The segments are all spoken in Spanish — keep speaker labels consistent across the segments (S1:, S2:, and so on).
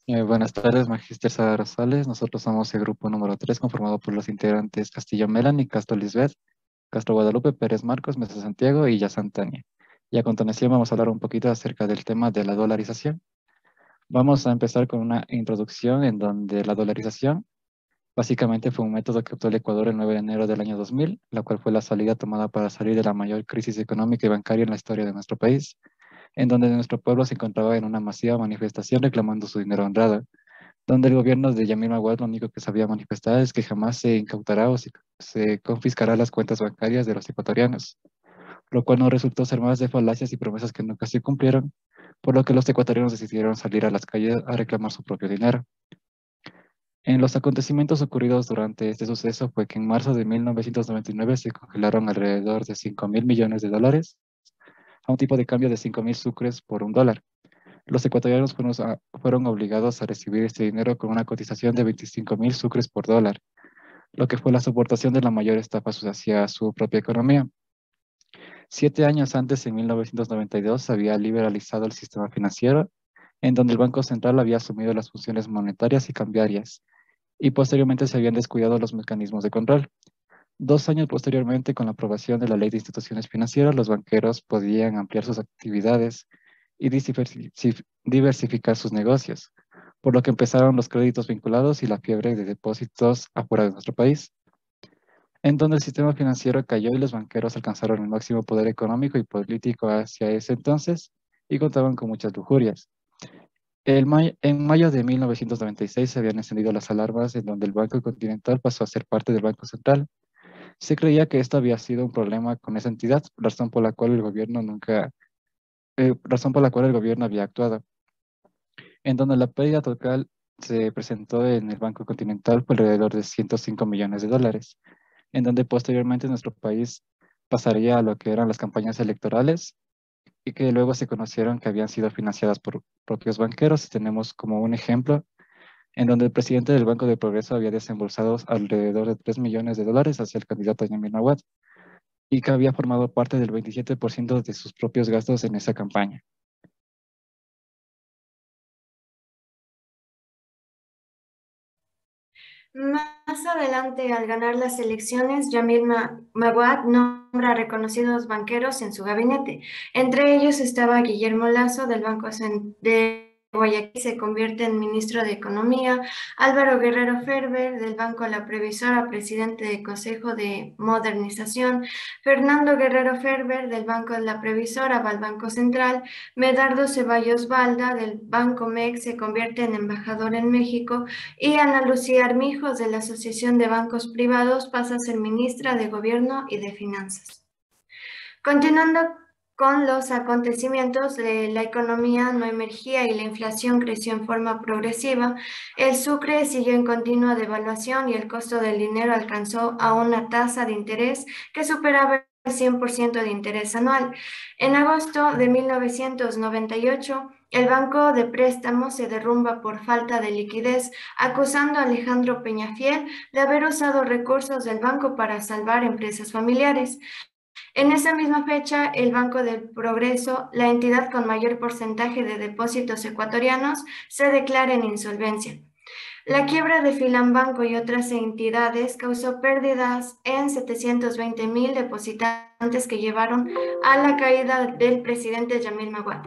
S1: Buenas tardes, Magíster Sara Rosales. Nosotros somos el grupo número 3, conformado por los integrantes Castillo Melanie, Castro Lisbeth, Castro Guadalupe, Pérez Marcos, Mesa Santiago y Yazán Tania. Y a continuación vamos a hablar un poquito acerca del tema de la dolarización. Vamos a empezar con una introducción en donde la dolarización básicamente fue un método que optó el Ecuador el 9 de enero del año 2000, la cual fue la salida tomada para salir de la mayor crisis económica y bancaria en la historia de nuestro país, en donde nuestro pueblo se encontraba en una masiva manifestación reclamando su dinero honrado, donde el gobierno de Yamil Maguad lo único que sabía manifestar es que jamás se incautará o se confiscará las cuentas bancarias de los ecuatorianos, lo cual no resultó ser más de falacias y promesas que nunca se cumplieron, por lo que los ecuatorianos decidieron salir a las calles a reclamar su propio dinero. En los acontecimientos ocurridos durante este suceso fue que en marzo de 1999 se congelaron alrededor de 5.000 millones de dólares a un tipo de cambio de 5.000 sucres por un dólar. Los ecuatorianos fueron obligados a recibir este dinero con una cotización de 25.000 sucres por dólar, lo que fue la soportación de la mayor estafa hacia su propia economía. 7 años antes, en 1992, se había liberalizado el sistema financiero, en donde el Banco Central había asumido las funciones monetarias y cambiarias, y posteriormente se habían descuidado los mecanismos de control. 2 años posteriormente, con la aprobación de la Ley de Instituciones Financieras, los banqueros podían ampliar sus actividades y diversificar sus negocios, por lo que empezaron los créditos vinculados y la fiebre de depósitos afuera de nuestro país, en donde el sistema financiero cayó y los banqueros alcanzaron el máximo poder económico y político hacia ese entonces y contaban con muchas lujurias. En mayo de 1996 se habían encendido las alarmas en donde el Banco Continental pasó a ser parte del Banco Central. Se creía que esto había sido un problema con esa entidad, razón por la cual el gobierno había actuado, en donde la pérdida total se presentó en el Banco Continental por alrededor de 105 millones de dólares, en donde posteriormente nuestro país pasaría a lo que eran las campañas electorales y que luego se conocieron que habían sido financiadas por propios banqueros. Tenemos como un ejemplo en donde el presidente del Banco de Progreso había desembolsado alrededor de 3 millones de dólares hacia el candidato Yamin Nawaz y que había formado parte del 27% de sus propios gastos en esa campaña.
S2: Más adelante, al ganar las elecciones, Maguad nombra a reconocidos banqueros en su gabinete. Entre ellos estaba Guillermo Lazo del de Guayaquil, se convierte en ministro de Economía, Álvaro Guerrero Ferber del Banco La Previsora, presidente del Consejo de Modernización, Fernando Guerrero Ferber del Banco La Previsora va al Banco Central, Medardo Ceballos Balda del Banco MEX se convierte en embajador en México, y Ana Lucía Armijos, de la Asociación de Bancos Privados, pasa a ser ministra de Gobierno y de Finanzas. Continuando con los acontecimientos, la economía no emergía y la inflación creció en forma progresiva. El sucre siguió en continua devaluación y el costo del dinero alcanzó a una tasa de interés que superaba el 100% de interés anual. En agosto de 1998, el Banco de Préstamos se derrumba por falta de liquidez, acusando a Alejandro Peñafiel de haber usado recursos del banco para salvar empresas familiares. En esa misma fecha, el Banco del Progreso, la entidad con mayor porcentaje de depósitos ecuatorianos, se declara en insolvencia. La quiebra de Filambanco y otras entidades causó pérdidas en 720,000 depositantes que llevaron a la caída del presidente Yamil Maguad.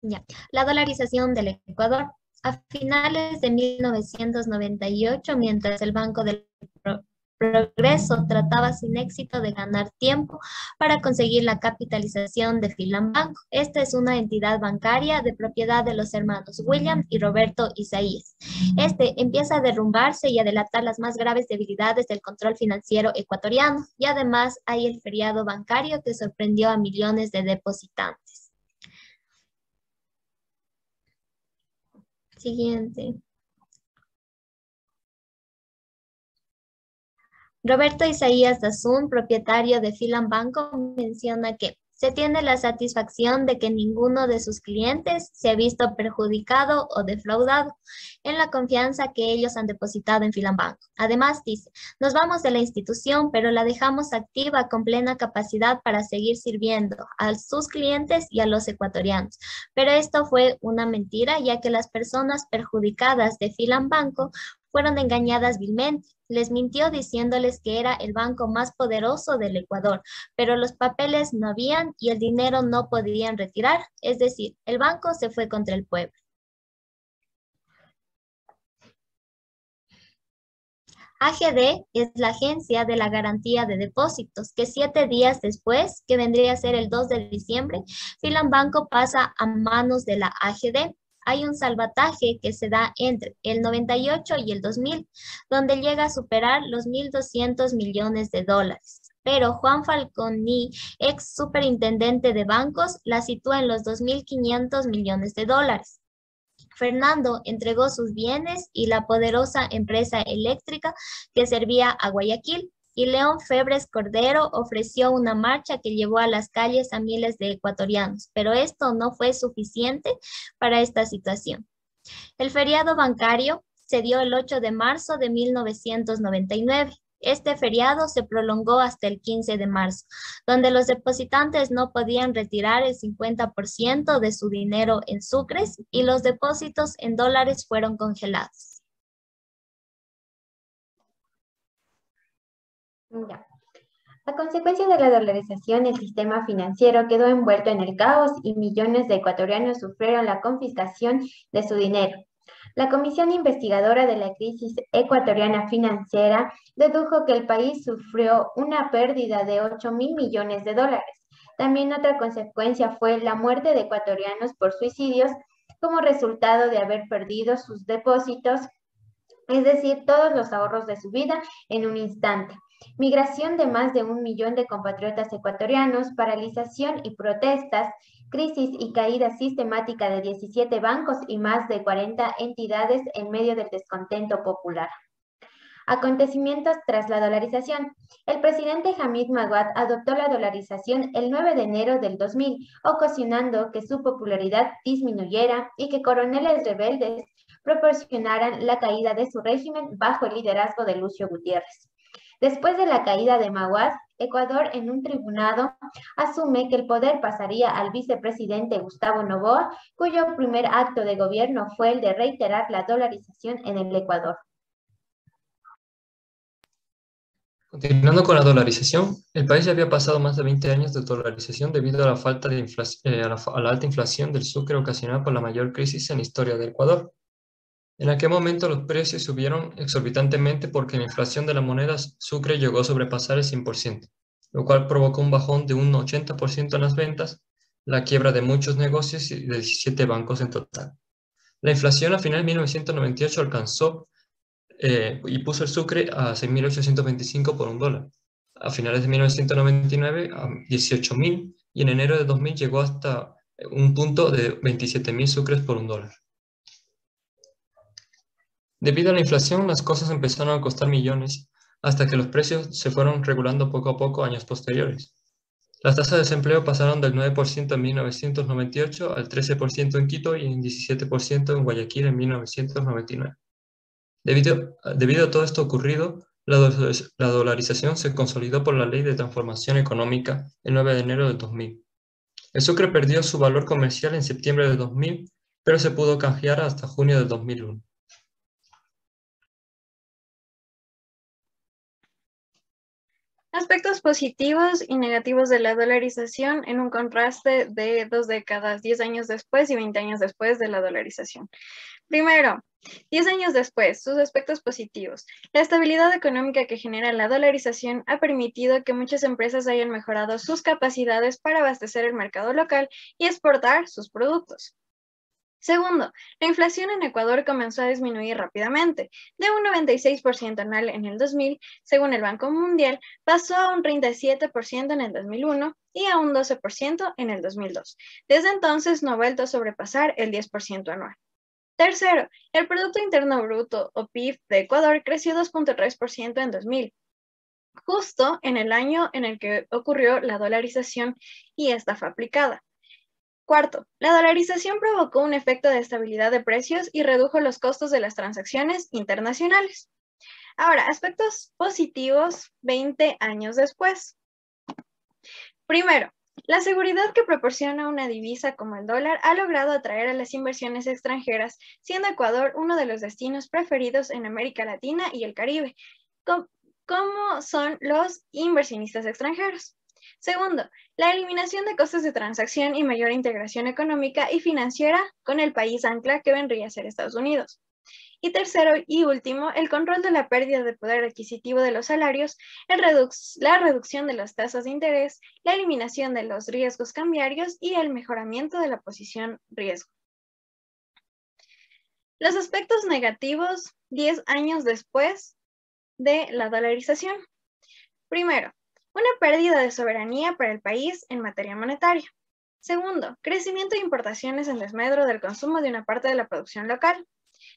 S3: Ya. La dolarización del Ecuador. A finales de 1998, mientras el Banco del Progreso trataba sin éxito de ganar tiempo para conseguir la capitalización de Filambanco. Esta es una entidad bancaria de propiedad de los hermanos William y Roberto Isaías. Este empieza a derrumbarse y a delatar las más graves debilidades del control financiero ecuatoriano, y además hay el feriado bancario que sorprendió a millones de depositantes. Siguiente. Roberto Isaías Dazún, propietario de Filambanco, menciona que Se tiene la satisfacción de que ninguno de sus clientes se ha visto perjudicado o defraudado en la confianza que ellos han depositado en Filambanco. Además, dice, nos vamos de la institución, pero la dejamos activa con plena capacidad para seguir sirviendo a sus clientes y a los ecuatorianos. Pero esto fue una mentira, ya que las personas perjudicadas de Filambanco fueron engañadas vilmente. Les mintió diciéndoles que era el banco más poderoso del Ecuador, pero los papeles no habían y el dinero no podían retirar, es decir, el banco se fue contra el pueblo. AGD es la Agencia de la Garantía de Depósitos, que 7 días después, que vendría a ser el 2 de diciembre, Filambanco pasa a manos de la AGD. Hay un salvataje que se da entre el 98 y el 2000, donde llega a superar los 1.200 millones de dólares. Pero Juan Falconi, ex superintendente de bancos, la sitúa en los 2.500 millones de dólares. Fernando entregó sus bienes y la poderosa empresa eléctrica que servía a Guayaquil, y León Febres Cordero ofreció una marcha que llevó a las calles a miles de ecuatorianos, pero esto no fue suficiente para esta situación. El feriado bancario se dio el 8 de marzo de 1999. Este feriado se prolongó hasta el 15 de marzo, donde los depositantes no podían retirar el 50% de su dinero en sucres y los depósitos en dólares fueron congelados.
S4: Ya. A consecuencia de la dolarización, el sistema financiero quedó envuelto en el caos y millones de ecuatorianos sufrieron la confiscación de su dinero. La Comisión Investigadora de la Crisis Ecuatoriana Financiera dedujo que el país sufrió una pérdida de 8.000 millones de dólares. También otra consecuencia fue la muerte de ecuatorianos por suicidios como resultado de haber perdido sus depósitos, es decir, todos los ahorros de su vida en un instante. Migración de más de 1 millón de compatriotas ecuatorianos, paralización y protestas, crisis y caída sistemática de 17 bancos y más de 40 entidades en medio del descontento popular. Acontecimientos tras la dolarización. El presidente Hamid Maguad adoptó la dolarización el 9 de enero del 2000, ocasionando que su popularidad disminuyera y que coroneles rebeldes proporcionaran la caída de su régimen bajo el liderazgo de Lucio Gutiérrez. Después de la caída de Maguad, Ecuador en un tribunal asume que el poder pasaría al vicepresidente Gustavo Noboa, cuyo primer acto de gobierno fue el de reiterar la dolarización en el Ecuador.
S5: Continuando con la dolarización, el país ya había pasado más de 20 años de dolarización debido a la falta de a la alta inflación del sucre ocasionada por la mayor crisis en la historia del Ecuador. En aquel momento los precios subieron exorbitantemente porque la inflación de la moneda sucre llegó a sobrepasar el 100%, lo cual provocó un bajón de un 80% en las ventas, la quiebra de muchos negocios y de 17 bancos en total. La inflación a finales de 1998 alcanzó y puso el sucre a 6.825 por $1. A finales de 1999 a 18.000 y en enero de 2000 llegó hasta un punto de 27.000 sucres por $1. Debido a la inflación, las cosas empezaron a costar millones hasta que los precios se fueron regulando poco a poco años posteriores. Las tasas de desempleo pasaron del 9% en 1998 al 13% en Quito y en 17% en Guayaquil en 1999. Debido a todo esto ocurrido, la dolarización se consolidó por la Ley de Transformación Económica el 9 de enero del 2000. El sucre perdió su valor comercial en septiembre de 2000, pero se pudo canjear hasta junio de 2001.
S6: Aspectos positivos y negativos de la dolarización en un contraste de 2 décadas, 10 años después y 20 años después de la dolarización. Primero, 10 años después, sus aspectos positivos. La estabilidad económica que genera la dolarización ha permitido que muchas empresas hayan mejorado sus capacidades para abastecer el mercado local y exportar sus productos. Segundo, la inflación en Ecuador comenzó a disminuir rápidamente. De un 96% anual en el 2000, según el Banco Mundial, pasó a un 37% en el 2001 y a un 12% en el 2002. Desde entonces no ha vuelto a sobrepasar el 10% anual. Tercero, el Producto Interno Bruto, o PIB, de Ecuador creció 2.3% en 2000. justo en el año en el que ocurrió la dolarización y esta fue aplicada. Cuarto, la dolarización provocó un efecto de estabilidad de precios y redujo los costos de las transacciones internacionales. Ahora, aspectos positivos 20 años después. Primero, la seguridad que proporciona una divisa como el dólar ha logrado atraer a las inversiones extranjeras, siendo Ecuador uno de los destinos preferidos en América Latina y el Caribe, como son los inversionistas extranjeros. Segundo, la eliminación de costos de transacción y mayor integración económica y financiera con el país ancla que vendría a ser Estados Unidos. Y tercero y último, el control de la pérdida de poder adquisitivo de los salarios, la reducción de las tasas de interés, la eliminación de los riesgos cambiarios y el mejoramiento de la posición riesgo. Los aspectos negativos 10 años después de la dolarización. Primero, una pérdida de soberanía para el país en materia monetaria. Segundo, crecimiento de importaciones en desmedro del consumo de una parte de la producción local.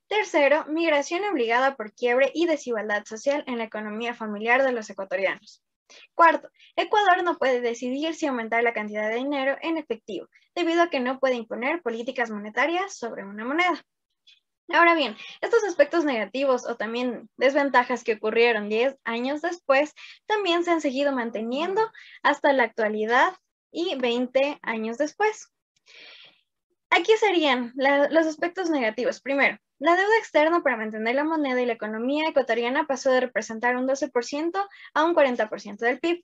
S6: Tercero, migración obligada por quiebre y desigualdad social en la economía familiar de los ecuatorianos. Cuarto, Ecuador no puede decidir si aumentar la cantidad de dinero en efectivo, debido a que no puede imponer políticas monetarias sobre una moneda. Ahora bien, estos aspectos negativos o también desventajas que ocurrieron 10 años después, también se han seguido manteniendo hasta la actualidad y 20 años después. Aquí serían los aspectos negativos. Primero, la deuda externa para mantener la moneda y la economía ecuatoriana pasó de representar un 12% a un 40% del PIB.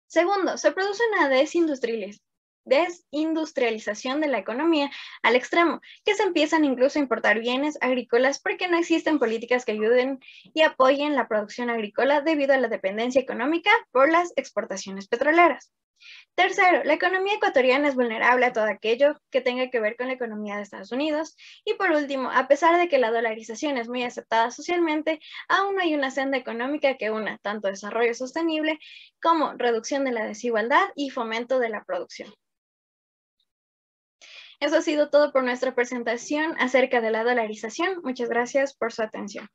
S6: Segundo, se produce una desindustrialización de la economía al extremo, que se empiezan incluso a importar bienes agrícolas porque no existen políticas que ayuden y apoyen la producción agrícola debido a la dependencia económica por las exportaciones petroleras. Tercero, la economía ecuatoriana es vulnerable a todo aquello que tenga que ver con la economía de Estados Unidos. Y por último, a pesar de que la dolarización es muy aceptada socialmente, aún no hay una senda económica que una tanto desarrollo sostenible como reducción de la desigualdad y fomento de la producción. Eso ha sido todo por nuestra presentación acerca de la dolarización. Muchas gracias por su atención.